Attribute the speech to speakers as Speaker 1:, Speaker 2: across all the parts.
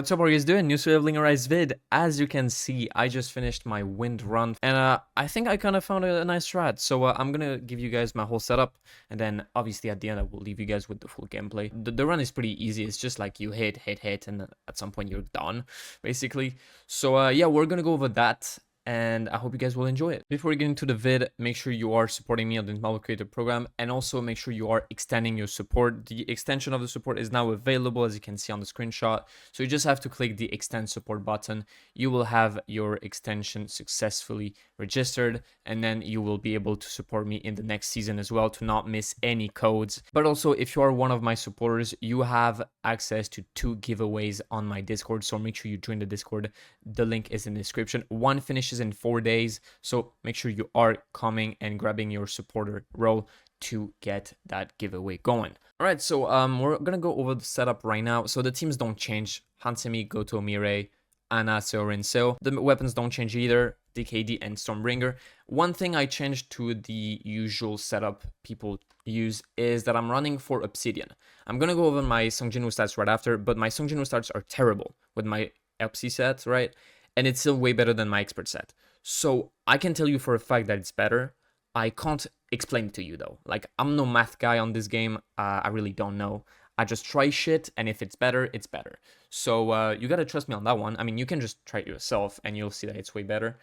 Speaker 1: What's up, what are you guys doing? New Leveling Arise vid. As you can see, I just finished my wind run, and I think I kind of found a nice strat. So I'm gonna give you guys my whole setup, and then obviously at the end I will leave you guys with the full gameplay. The run is pretty easy. It's just like you hit, and at some point you're done, basically. So yeah, we're gonna go over that, and I hope you guys will enjoy it. Before we get into the vid, make sure you are supporting me on the Marvel Creator Program, and also make sure you are extending your support. The extension of the support is now available, as you can see on the screenshot. So you just have to click the extend support button. You will have your extension successfully registered, and then you will be able to support me in the next season as well to not miss any codes. But also, if you are one of my supporters, you have access to 2 giveaways on my Discord. So make sure you join the Discord. The link is in the description. One finishes in 4 days, so make sure you are coming and grabbing your supporter role to get that giveaway going. All right, so we're gonna go over the setup right now. So the teams don't change: Hansemi, Goto, Mirei, Ana, Seorin, Seo. The weapons don't change either: DKD and Stormbringer. One thing I changed to the usual setup people use is that I'm running for Obsidian. I'm gonna go over my Sung Jinwoo stats right after, but my Sung Jinwoo stats are terrible with my Epsi set, right? And it's still way better than my expert set. So I can tell you for a fact that it's better. I can't explain it to you though. Like, I'm no math guy on this game. I really don't know. I just try shit, and if it's better, it's better. So you gotta trust me on that one. I mean, you can just try it yourself and you'll see that it's way better.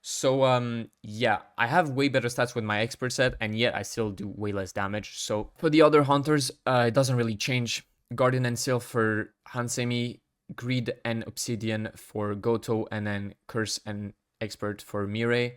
Speaker 1: So yeah, I have way better stats with my expert set, and yet I still do way less damage. So for the other hunters, it doesn't really change. Guardian and Seal for Hansemi, Greed and Obsidian for Goto, and then Curse and Expert for Mirei.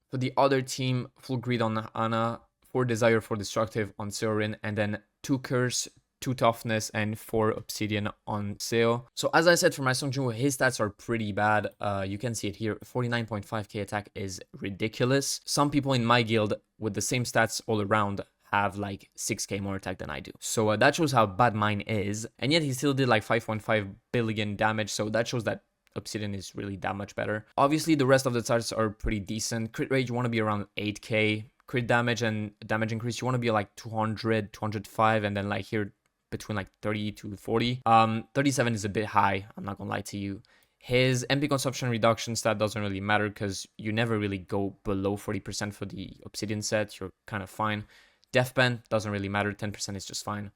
Speaker 1: For the other team, full Greed on Ana, 4 Desire for Destructive on Seorin, and then 2 Curse, 2 Toughness, and 4 Obsidian on Seo. So as I said, for my Sung Jinwoo, his stats are pretty bad. You can see it here. 49.5k attack is ridiculous. Some people in my guild with the same stats all around have like 6k more attack than I do. So that shows how bad mine is. And yet he still did like 5.5 billion damage. So that shows that Obsidian is really that much better. Obviously, the rest of the stats are pretty decent. Crit rate, you want to be around 8k. Crit damage and damage increase, you want to be like 200, 205. And then like here between like 30 to 40. 37 is a bit high. I'm not gonna lie to you. His MP consumption reduction stat doesn't really matter because you never really go below 40% for the Obsidian set. You're kind of fine. Deathpan doesn't really matter, 10% is just fine.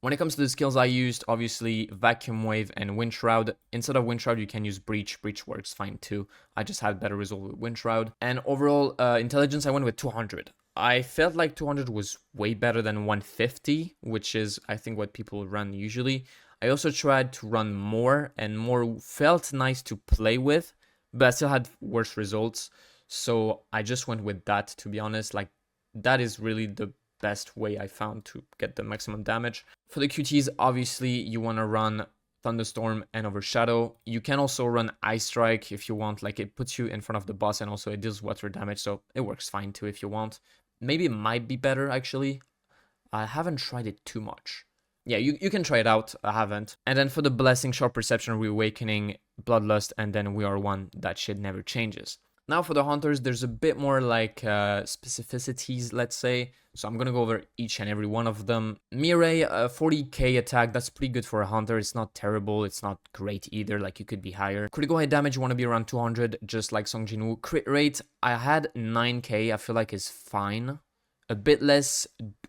Speaker 1: When it comes to the skills I used, obviously Vacuum Wave and Wind Shroud. Instead of Wind Shroud, you can use Breach. Breach works fine too. I just had better result with Wind Shroud. And overall intelligence, I went with 200. I felt like 200 was way better than 150, which is I think what people run usually. I also tried to run more, and more felt nice to play with, but I still had worse results. So I just went with that, to be honest. Like, that is really the best way I found to get the maximum damage. For the QTs, obviously you want to run Thunderstorm and Overshadow. You can also run Ice Strike if you want. Like, it puts you in front of the boss, and also it deals water damage, so it works fine too if you want. Maybe it might be better actually. I haven't tried it too much. Yeah, you can try it out. I haven't. And then for the Blessing, Sharp Perception, Reawakening, Bloodlust, and then We Are One, that shit never changes. Now for the hunters, there's a bit more like specificities, let's say. So I'm going to go over each and every one of them. Mirei, 40k attack, that's pretty good for a hunter. It's not terrible, it's not great either, like you could be higher. Critical hit damage, you want to be around 200, just like Sung Jinwoo. Crit rate, I had 9k, I feel like is fine. A bit less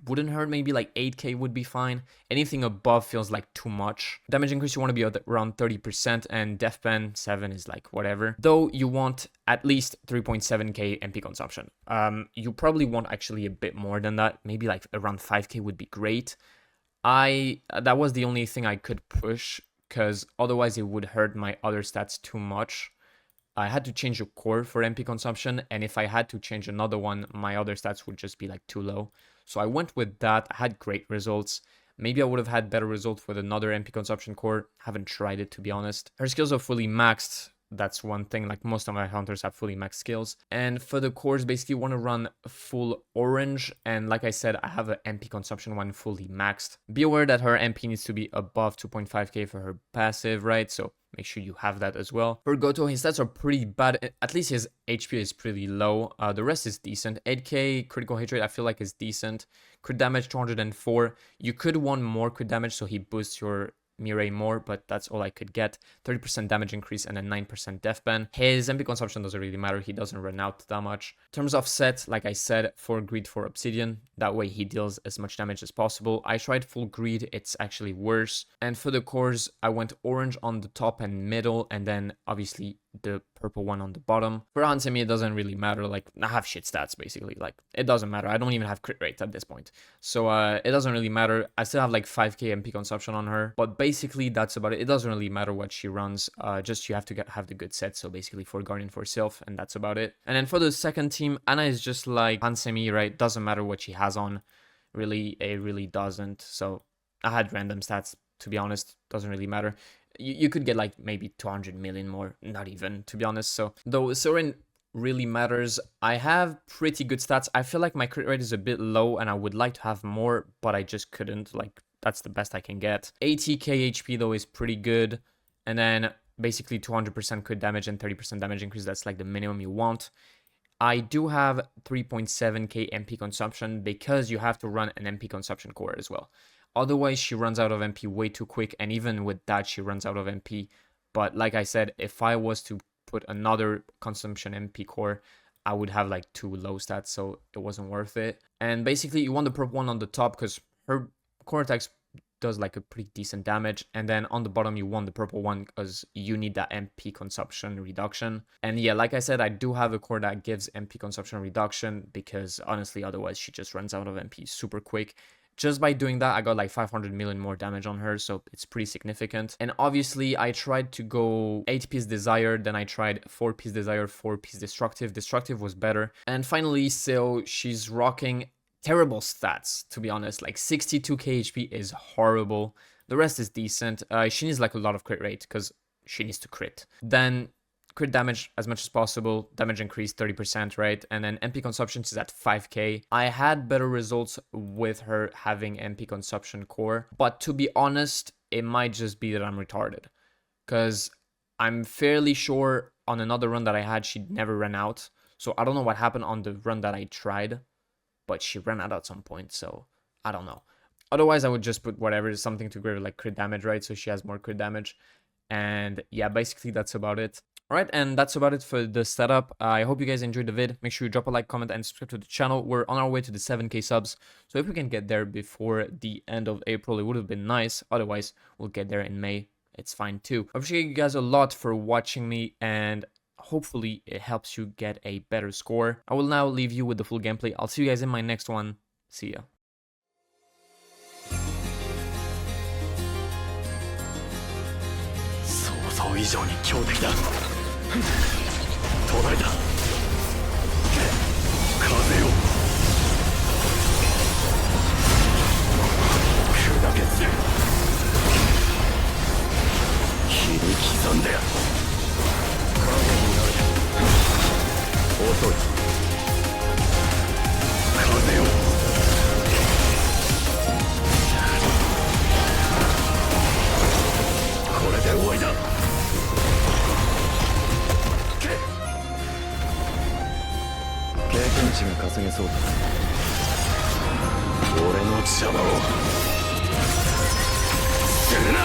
Speaker 1: wouldn't hurt, maybe like 8k would be fine. Anything above feels like too much. Damage increase, you want to be around 30%, and Deathpan 7 is like whatever. Though you want at least 3.7k MP consumption. You probably want actually a bit more than that. Maybe like around 5k would be great. That was the only thing I could push, because otherwise it would hurt my other stats too much. I had to change a core for MP consumption, and if I had to change another one, my other stats would just be like too low. So I went with that. I had great results. Maybe I would have had better results with another MP consumption core. Haven't tried it, to be honest. Her skills are fully maxed. That's one thing. Like, most of my hunters have fully maxed skills. And for the cores, basically want to run full orange. And like I said, I have an MP consumption one fully maxed. Be aware that her MP needs to be above 2.5k for her passive, right? So make sure you have that as well. For Goto, his stats are pretty bad. At least his HP is pretty low. The rest is decent. 8k critical hit rate, I feel like is decent. Crit damage 204. You could want more crit damage so he boosts your Mirai more, but that's all I could get. 30% damage increase and a 9% death ban. His MP consumption doesn't really matter, he doesn't run out that much. In terms of set, like I said, 4 greed for obsidian, that way he deals as much damage as possible. I tried full greed, it's actually worse. And for the cores, I went orange on the top and middle, and then obviously the purple one on the bottom. For Hansemi, it doesn't really matter, like, I have shit stats basically, like, it doesn't matter. I don't even have crit rate at this point. So it doesn't really matter. I still have like 5k MP consumption on her, but basically that's about it. It doesn't really matter what she runs, just you have to have the good set, so basically for Guardian, for Sylph, and that's about it. And then for the second team, Ana is just like Hansemi, right? Doesn't matter what she has on, really, it really doesn't. So I had random stats, to be honest, doesn't really matter. You could get like maybe 200 million more, not even, to be honest. So though Sorin really matters, I have pretty good stats. I feel like my crit rate is a bit low and I would like to have more, but I just couldn't. Like, that's the best I can get. 80k HP though is pretty good, and then basically 200% crit damage and 30% damage increase. That's like the minimum you want. I do have 3.7k MP consumption because you have to run an MP consumption core as well. Otherwise, she runs out of MP way too quick, and even with that, she runs out of MP. But like I said, if I was to put another consumption MP core, I would have like 2 low stats, so it wasn't worth it. And basically, you want the purple one on the top because her core attacks does like a pretty decent damage, and then on the bottom you want the purple one because you need that MP consumption reduction. And yeah, like I said, I do have a core that gives MP consumption reduction because honestly otherwise she just runs out of MP super quick. Just by doing that, I got like 500 million more damage on her, so it's pretty significant. And obviously, I tried to go 8-piece Desire, then I tried 4-piece Desire, 4-piece Destructive. Destructive was better. And finally, so she's rocking terrible stats, to be honest. Like 62k HP is horrible. The rest is decent. She needs like a lot of crit rate because she needs to crit. Then crit damage as much as possible, damage increase 30%, right? And then MP consumption is at 5k. I had better results with her having MP consumption core, but to be honest, it might just be that I'm retarded, because I'm fairly sure on another run that I had, she never ran out. So I don't know what happened on the run that I tried, but she ran out at some point, so I don't know. Otherwise, I would just put whatever, something to give her like crit damage, right? So she has more crit damage. And yeah, basically that's about it. Alright, and that's about it for the setup. I hope you guys enjoyed the vid. Make sure you drop a like, comment, and subscribe to the channel. We're on our way to the 7k subs, so if we can get there before the end of April, it would have been nice. Otherwise, we'll get there in May. It's fine too. I appreciate you guys a lot for watching me, and hopefully it helps you get a better score. I will now leave you with the full gameplay. I'll see you guys in my next one. See ya.
Speaker 2: 想像以上に強敵だ。途絶えた。風よ砕け散れ。切り刻んで影になれ。遅い。風よこれで終わりだ。経験値が稼げそうだ。俺の邪魔をするな。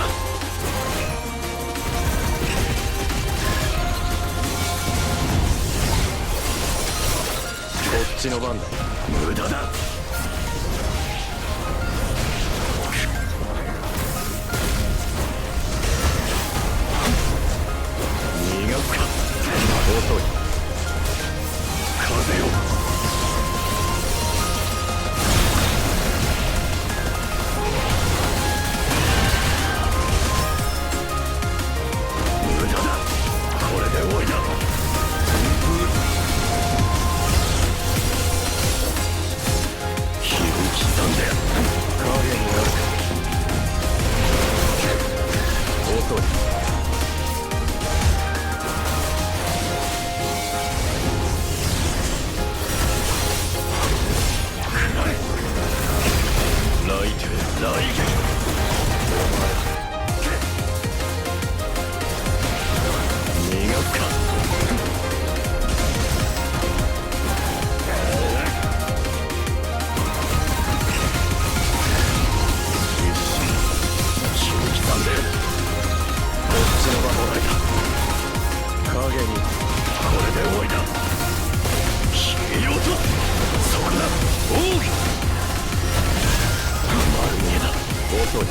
Speaker 2: こっちの番だ。無駄だ。逃がすか。遅い。風よ無駄だ。これで終わりだ。影にこれで終わりだ。消えようとそこだ奥義丸見えだ。遅い。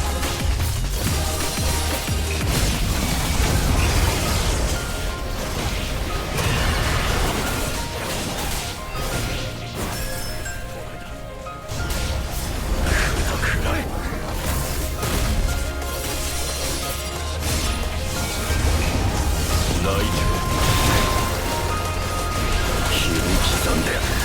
Speaker 2: 切り刻んで